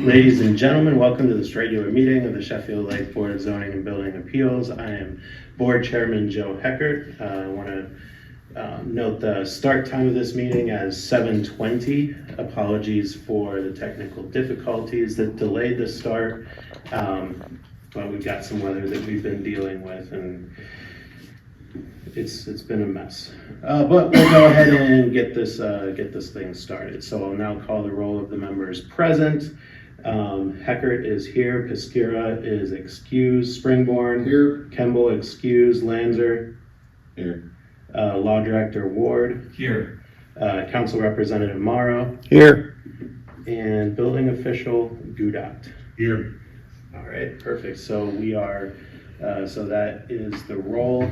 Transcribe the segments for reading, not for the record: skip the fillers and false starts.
Ladies and gentlemen, welcome to this regular meeting of the Sheffield Lake Board of Zoning and Building Appeals. I am Board Chairman Joe Heckert. I want to note the start time of this meeting as 7:20. Apologies for the technical difficulties that delayed the start, but we've got some weather that we've been dealing with, and it's been a mess. But we'll go ahead and get this thing started. So I'll now call the roll of the members present. Heckert is here, Piscira is excused, Springborn here, Kemble excused, Lanzer here, Law Director Ward here, Council Representative Morrow Here. and Building Official Goudat. here. All right, perfect. So we are, so that is the roll.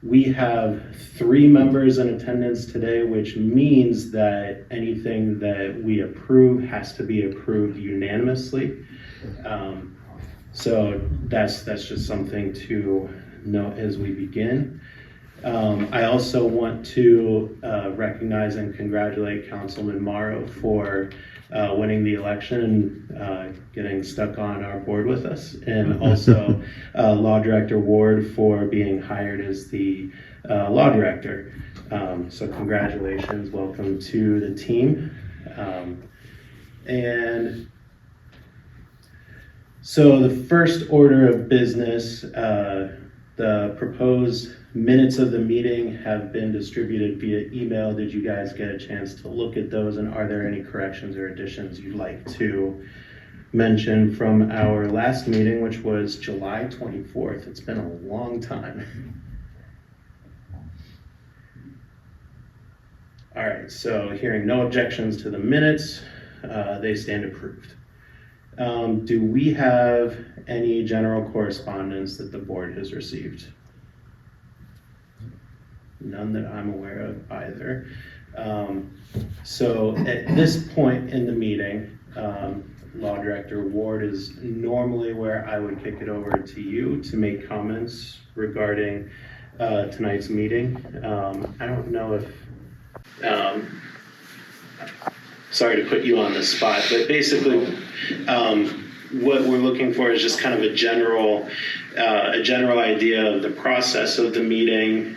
We have 3 members in attendance today, which means that anything that we approve has to be approved unanimously. So that's just something to note as we begin. I also want to recognize and congratulate Councilman Morrow for winning the election and getting stuck on our board with us, and also Law Director Ward for being hired as the Law Director. So congratulations, welcome to the team. And so the first order of business, the proposed minutes of the meeting have been distributed via email. Did you guys get a chance to look at those, and are there any corrections or additions you'd like to mention from our last meeting, which was July 24th? It's been a long time. All right, so hearing no objections to the minutes, they stand approved. Do we have any general correspondence that the board has received? None that I'm aware of either. So at this point in the meeting, Law Director Ward is normally where I would kick it over to you to make comments regarding tonight's meeting. I don't know if, sorry to put you on the spot, but basically what we're looking for is just kind of a general idea of the process of the meeting,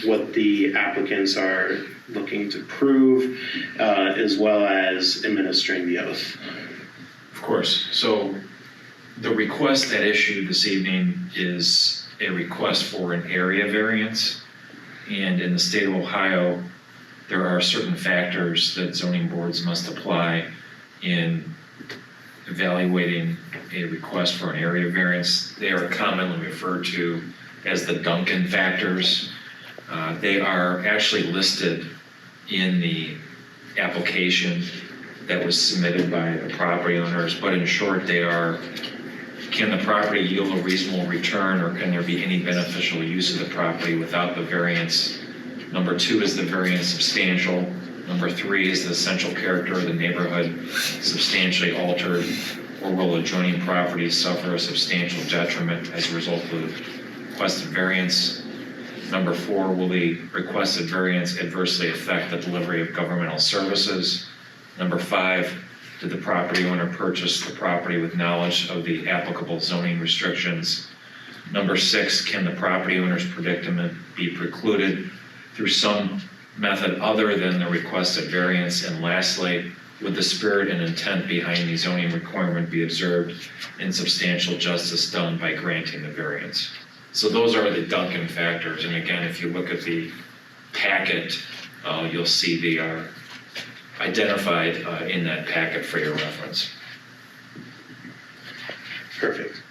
what the applicants are looking to prove, as well as administering the oath. Of course. So the request at issue this evening is a request for an area variance. And in the state of Ohio, there are certain factors that zoning boards must apply in evaluating a request for an area variance. They are commonly referred to as the Duncan factors. They are actually listed in the application that was submitted by the property owners, but in short, they are: can the property yield a reasonable return, or can there be any beneficial use of the property without the variance? Number 2, is the variance substantial? Number 3, is the essential character of the neighborhood substantially altered, or will adjoining properties suffer a substantial detriment as a result of the requested variance? Number 4, will the requested variance adversely affect the delivery of governmental services? Number 5, did the property owner purchase the property with knowledge of the applicable zoning restrictions? Number 6, can the property owner's predicament be precluded through some method other than the requested variance? And lastly, would the spirit and intent behind the zoning requirement be observed and substantial justice done by granting the variance? So those are the Duncan factors. And again, if you look at the packet, you'll see they are identified in that packet for your reference. Perfect.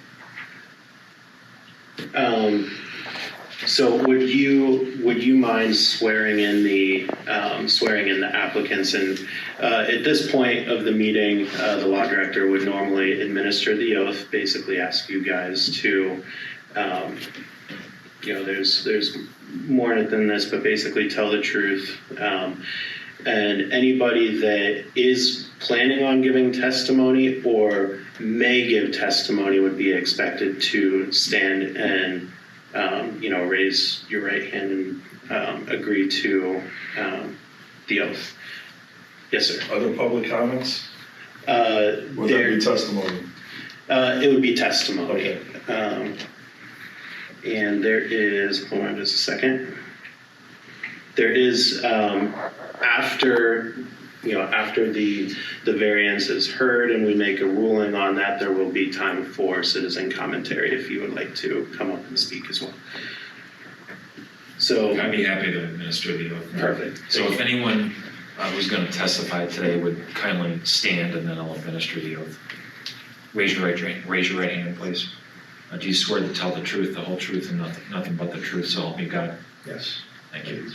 So would you mind swearing in the applicants? And at this point of the meeting, the law director would normally administer the oath, basically ask you guys to, there's more in it than this, but basically tell the truth. And anybody that is planning on giving testimony or may give testimony would be expected to stand and raise your right hand and agree to the oath. Yes, sir. Other public comments? Would that be testimony? It would be testimony. Okay. And there is, hold on just a second. There is, after the variance is heard and we make a ruling on that, there will be time for citizen commentary if you would like to come up and speak as well. So I'd be happy to administer the oath. Perfect. So if anyone who's going to testify today would kindly stand, and then I'll administer the oath. Raise your right hand, please. Do you swear to tell the truth, the whole truth, and nothing but the truth, so help me God? Yes. Thank you.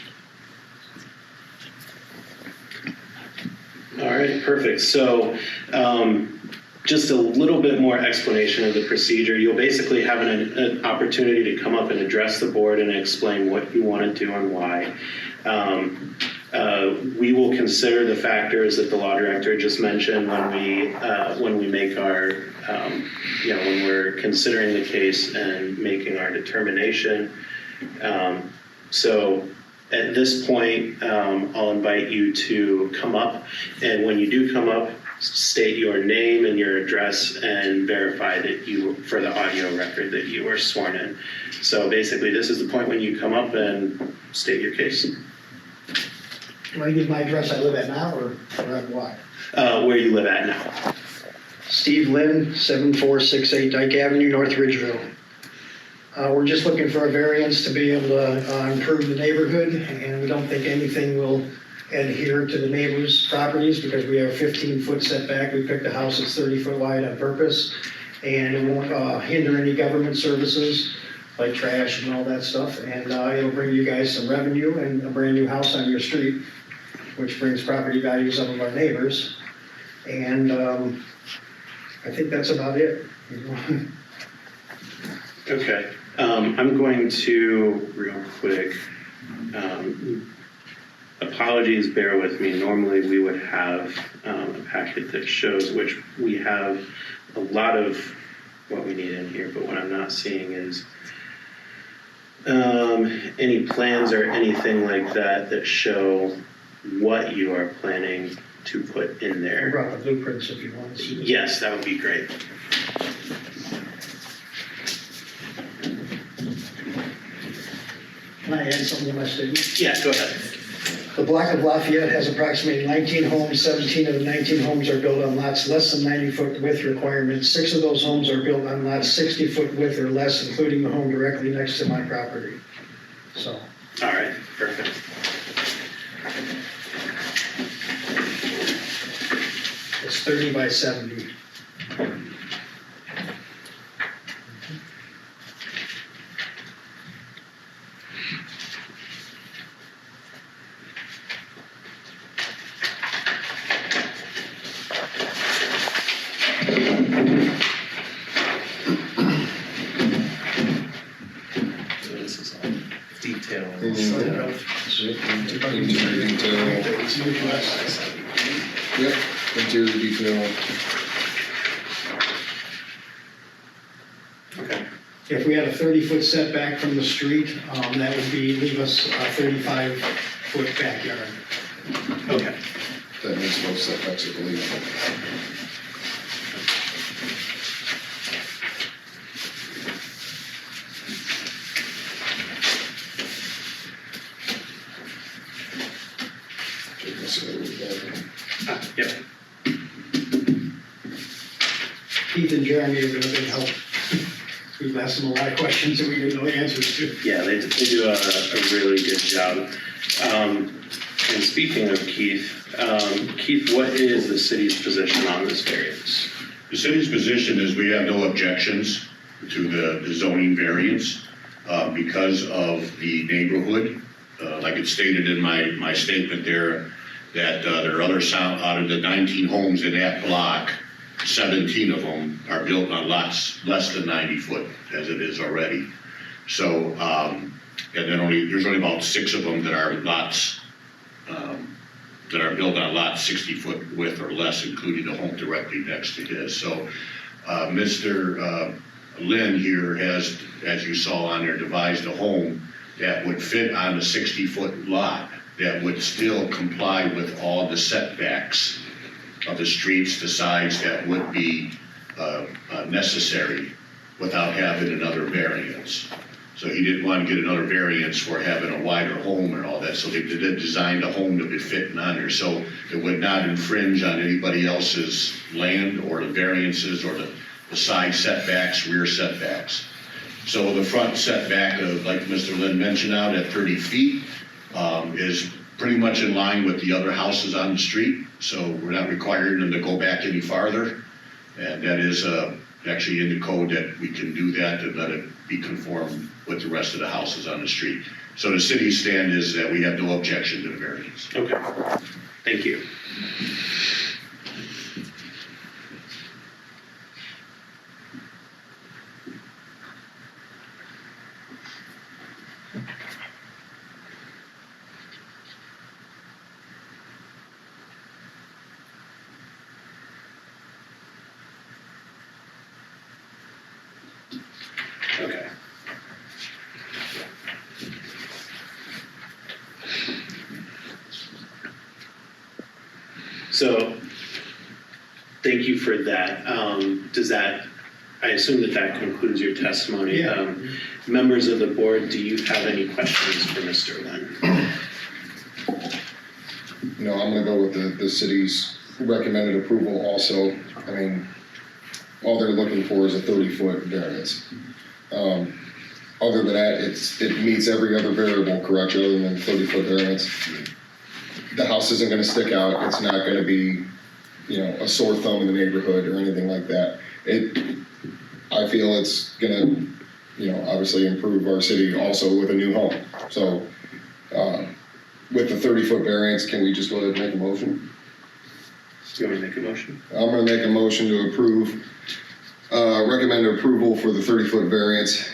all right, perfect. So just a little bit more explanation of the procedure. You'll basically have an opportunity to come up and address the board and explain what you want to do and why. We will consider the factors that the law director just mentioned when we make our, when we're considering the case and making our determination. So at this point, I'll invite you to come up, and when you do come up, state your name and your address and verify that for the audio record, that you were sworn in. So basically, this is the point when you come up and state your case. Do I give my address I live at now, or what? Where you live at now. Steve Lynn, 7468 Dyke Avenue, North Ridgeville. We're just looking for a variance to be able to improve the neighborhood, and we don't think anything will adhere to the neighbors' properties because we have a 15-foot setback. We picked a house that's 30 foot wide on purpose, and it won't hinder any government services like trash and all that stuff, and it'll bring you guys some revenue and a brand new house on your street, which brings property values up of our neighbors. And I think that's about it. Okay. I'm going to, real quick, apologies, bear with me. Normally we would have a packet that shows, which we have a lot of what we need in here, but what I'm not seeing is any plans or anything like that show what you are planning to put in I there. brought the blueprints if you want to see. Yes, that would be great. Can I add something to my statement? Yeah, go ahead. The block of Lafayette has approximately 19 homes. 17 of the 19 homes are built on lots less than 90-foot width requirements. 6 of those homes are built on lots 60-foot width or less, including the home directly next to my property. So, All right, perfect. it's 30 by 70. So this is all detailed. Yep, interior detail. Okay. If we had a 30-foot setback from the street, that would leave us a 35-foot backyard. Okay. That makes no setbacks, I believe. Yep. Keith and Jeremy have been a big help. We've asked them a lot of questions that we didn't know the answers to. Yeah, they do a really good job. And speaking of Keith, Keith, what is the city's position on this variance? The city's position is we have no objections to the zoning variance because of the neighborhood. Like it's stated in my statement there, that there are other out of the 19 homes in that block, 17 of them are built on lots less than 90 foot as it is already. So, and then there's only about 6 of them that are lots that are built on lots 60 foot width or less, including the home directly next to his. So Mr. Lynn here has, as you saw on there, devised a home that would fit on a 60-foot lot that would still comply with all the setbacks of the streets, the sides that would be necessary without having another variance. So he didn't want to get another variance for having a wider home and all that, so they designed a home to be fitting on there, so it would not infringe on anybody else's land or the variances or the side setbacks, rear setbacks. So the front setback of, like Mr. Lynn mentioned out at 30 feet, is pretty much in line with the other houses on the street, so we're not requiring them to go back any farther. And that is actually in the code that we can do that and let it be conformed with the rest of the houses on the street. So the city's stand is that we have no objection to the variance. Okay, thank you. Okay. So, thank you for that. Does that, I assume that that concludes your testimony. Yeah. Members of the board, do you have any questions for Mr. Lynn? No, I'm gonna go with the city's recommended approval also. I mean, all they're looking for is a 30-foot variance. Other than that, it meets every other variable, correct, other than 30-foot variance. The house isn't gonna stick out, it's not gonna be, you know, a sore thumb in the neighborhood or anything like that. I feel it's gonna, you know, obviously improve our city also with a new home. So, with the 30-foot variance, can we just go ahead and make a motion? Do you want me to make a motion? I'm gonna make a motion to approve, recommend approval for the 30-foot variance.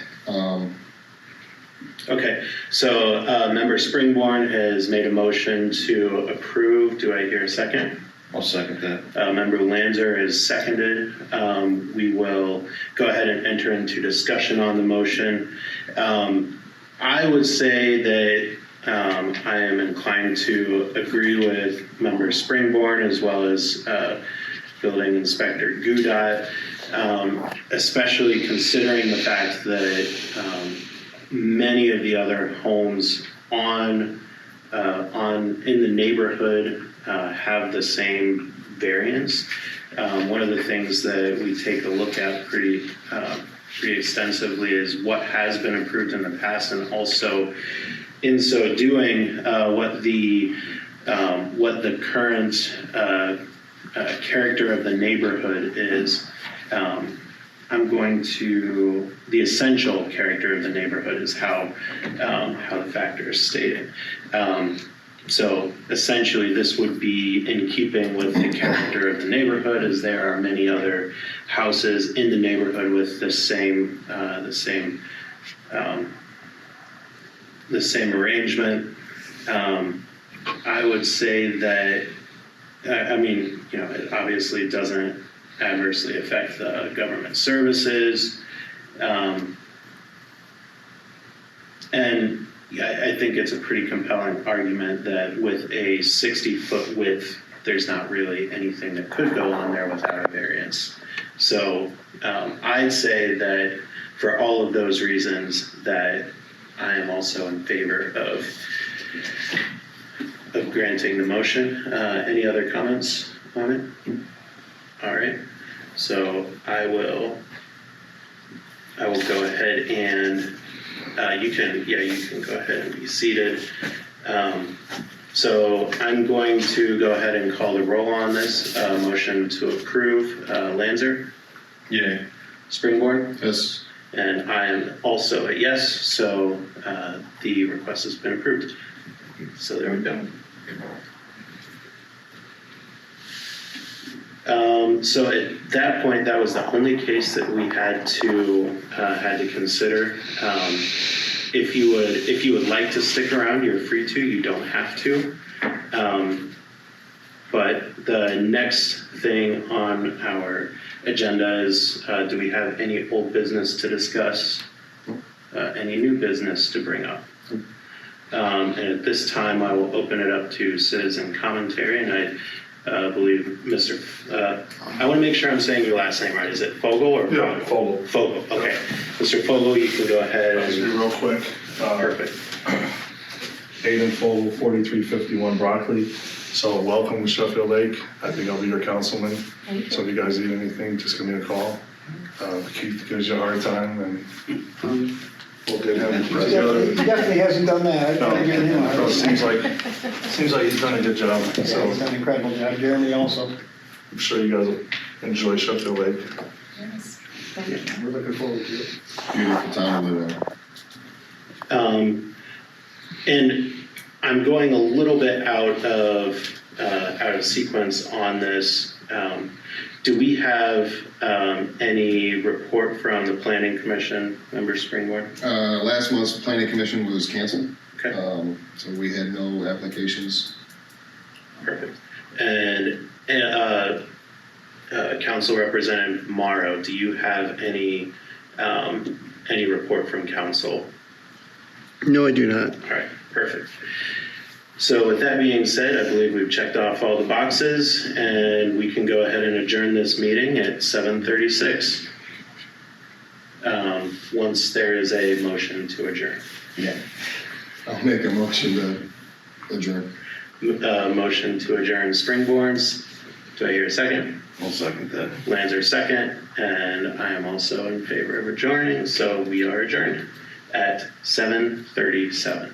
Okay, so member Springborn has made a motion to approve. Do I hear a second? I'll second that. Member Lanzer has seconded. We will go ahead and enter into discussion on the motion. I would say that I am inclined to agree with member Springborn as well as Building Inspector Gudot, especially considering the fact that many of the other homes in the neighborhood have the same variance. One of the things that we take a look at pretty extensively is what has been approved in the past, and also in so doing, what the current character of the neighborhood is. The essential character of the neighborhood is how the factor is stated. So essentially, this would be in keeping with the character of the neighborhood, as there are many other houses in the neighborhood with the same arrangement. I would say that, I mean, you know, it obviously doesn't adversely affect the government services. And I think it's a pretty compelling argument that with a 60-foot width, there's not really anything that could go on there without a variance. So I'd say that for all of those reasons, that I am also in favor of granting the motion. Any other comments on it? All right, so I will go ahead and you can go ahead and be seated. So I'm going to go ahead and call the roll on this motion to approve. Lanzer? Yay. Springborn? Yes. And I am also a yes, so the request has been approved. So there we go. So at that point, that was the only case that we had to consider. If you would like to stick around, you're free to. You don't have to. But the next thing on our agenda is, do we have any old business to discuss? Any new business to bring up? And at this time, I will open it up to citizen commentary, and I'd I believe Mr. I want to make sure I'm saying your last name right. Is it Fogel or Yeah, Fogel. Fogel, okay. Mr. Fogel, you can go ahead I'll just be and, real quick. perfect. Aiden Fogel, 4351 Broccoli. So welcome to Sheffield Lake. I think I'll be your councilman. So if you guys need anything, just give me a call. Keith gives you a hard time and we'll get him He together. definitely hasn't done that. No, I've given him a hard no, time. seems like he's done a good job. Yeah, So he's done an incredible job. Jeremy also. I'm sure you guys will enjoy Sheffield Lake. Yes. We're looking forward to it. Beautiful town to live in. And I'm going a little bit out of sequence on this. Do we have any report from the Planning Commission, Member Springborn? Last month's planning commission was canceled, Okay, so we had no applications. perfect. And Council Representative Morrow, do you have any report from council? No, I do not. All right, perfect. So with that being said, I believe we've checked off all the boxes and we can go ahead and adjourn this meeting at 7:36. Once there is a motion to adjourn. Yeah. I'll make a motion to adjourn. Motion to adjourn Springborns. Do I hear a second? I'll second that. Lanzer second, and I am also in favor of adjourning, so we are adjourned at 7:37.